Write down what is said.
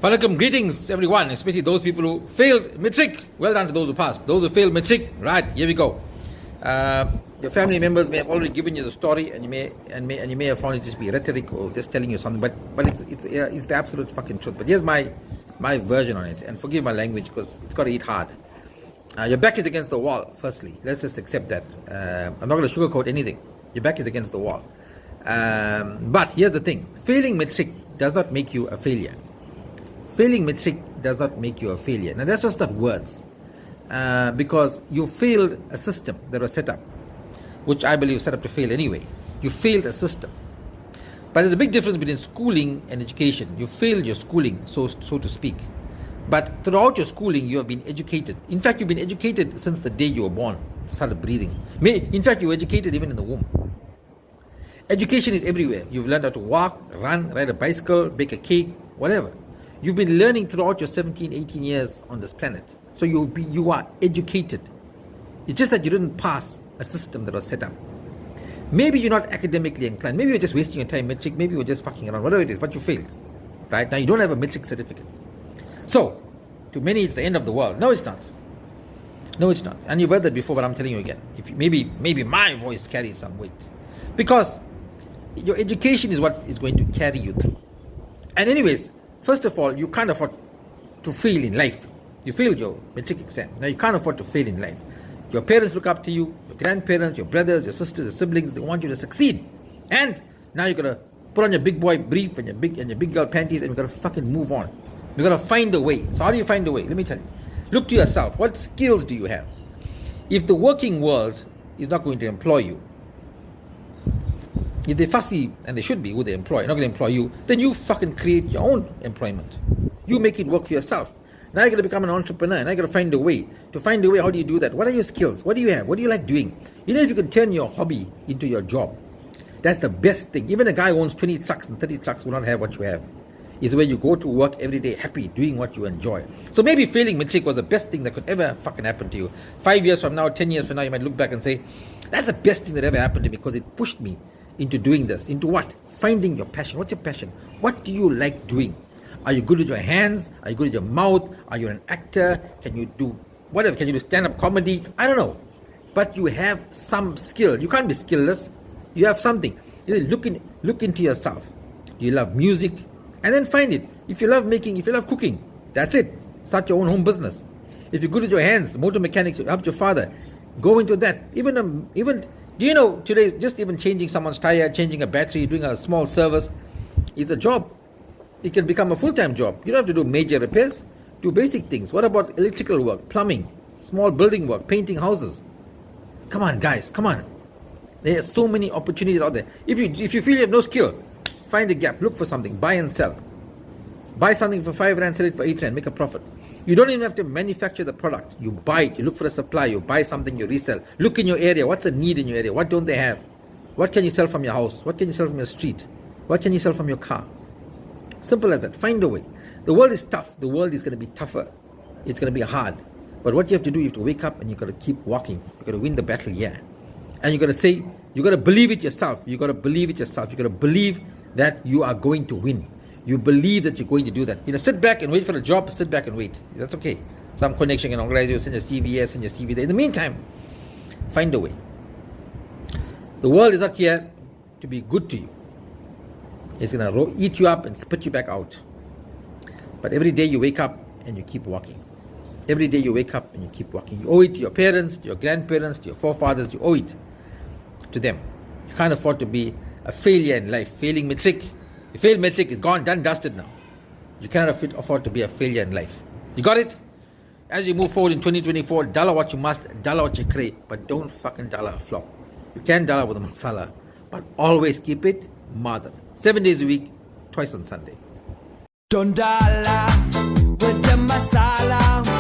Welcome, greetings everyone, especially those people who failed matric. Well done to those who passed. Those who failed matric, right? Here we go. Your family members may have already given you the story, and you may have found it just be rhetoric or just telling you something. But it's the absolute fucking truth. But here's my version on it, and forgive my language because it's got to eat hard. Your back is against the wall. Firstly, let's just accept that. I'm not going to sugarcoat anything. Your back is against the wall. But here's the thing: failing matric does not make you a failure. Failing matric does not make you a failure. Now that's just not words, because you failed a system that was set up, which I believe was set up to fail anyway. You failed a system, but there's a big difference between schooling and education. You failed your schooling, so to speak, but throughout your schooling you have been educated. In fact, you've been educated since the day you were born, started breathing. In fact, you were educated even in the womb. Education is everywhere. You've learned how to walk, run, ride a bicycle, bake a cake, whatever. You've been learning throughout your 17, 18 years on this planet. So you are educated. It's just that you didn't pass a system that was set up. Maybe you're not academically inclined. Maybe you're just wasting your time matric. Maybe you're just fucking around. Whatever it is, but you failed. Right? Now you don't have a matric certificate. So, to many it's the end of the world. No, it's not. No, it's not. And you've heard that before, but I'm telling you again. Maybe my voice carries some weight. Because your education is what is going to carry you through. And anyways, first of all, you can't afford to fail in life. You failed your matric exam. Now you can't afford to fail in life. Your parents look up to you, your grandparents, your brothers, your sisters, your siblings, they want you to succeed. And now you gotta put on your big boy brief and your big girl panties, and you gotta fucking move on. You gotta find a way. So how do you find a way? Let me tell you. Look to yourself. What skills do you have? If the working world is not going to employ you, if they're fussy, and they should be, who they employ, not going to employ you, then you fucking create your own employment. You make it work for yourself. Now you're going to become an entrepreneur, and now you're going to find a way. To find a way, how do you do that? What are your skills? What do you have? What do you like doing? You know, if you can turn your hobby into your job, that's the best thing. Even a guy who owns 20 trucks and 30 trucks will not have what you have. It's where you go to work every day happy, doing what you enjoy. So maybe failing matric was the best thing that could ever fucking happen to you. 5 years from now, 10 years from now, you might look back and say, that's the best thing that ever happened to me because it pushed me into doing this. Into what? Finding your passion. What's your passion? What do you like doing? Are you good with your hands? Are you good with your mouth? Are you an actor? Can you do whatever? Can you do stand-up comedy? I don't know. But you have some skill. You can't be skillless. You have something. You look into yourself. Do you love music? And then find it. If you love making, if you love cooking, that's it. Start your own home business. If you're good with your hands, motor mechanics, help your father, go into that. Even do you know today, just even changing someone's tire, changing a battery, doing a small service is a job. It can become a full-time job. You don't have to do major repairs. Do basic things. What about electrical work, plumbing, small building work, painting houses? Come on, guys, come on. There are so many opportunities out there. If you feel you have no skill, find a gap, look for something, buy and sell. Buy something for 5 rand, sell it for 8 rand, make a profit. You don't even have to manufacture the product. You buy it, you look for a supply, you buy something, you resell. Look in your area, what's the need in your area? What don't they have? What can you sell from your house? What can you sell from your street? What can you sell from your car? Simple as that. Find a way. The world is tough. The world is going to be tougher. It's going to be hard. But what you have to do, you have to wake up and you got to keep walking. You got to win the battle, yeah. And you got to say, you got to believe it yourself. You got to believe it yourself. You got to believe that you are going to win. You believe that you're going to do that. Sit back and wait for the job. Sit back and wait. That's okay. Some connection can organize you. Send your CV, send your CV there. In the meantime, find a way. The world is not here to be good to you. It's going to eat you up and spit you back out. But every day you wake up and you keep walking. Every day you wake up and you keep walking. You owe it to your parents, to your grandparents, to your forefathers. You owe it to them. You can't afford to be a failure in life. Failing matric. You failed matric, it's gone, done, dusted now. You cannot afford to be a failure in life. You got it? As you move forward in 2024, dollar what you must, dollar what you crave, but don't fucking dollar a flop. You can dollar with a masala, but always keep it mother. 7 days a week, twice on Sunday. Don't dollar with the masala.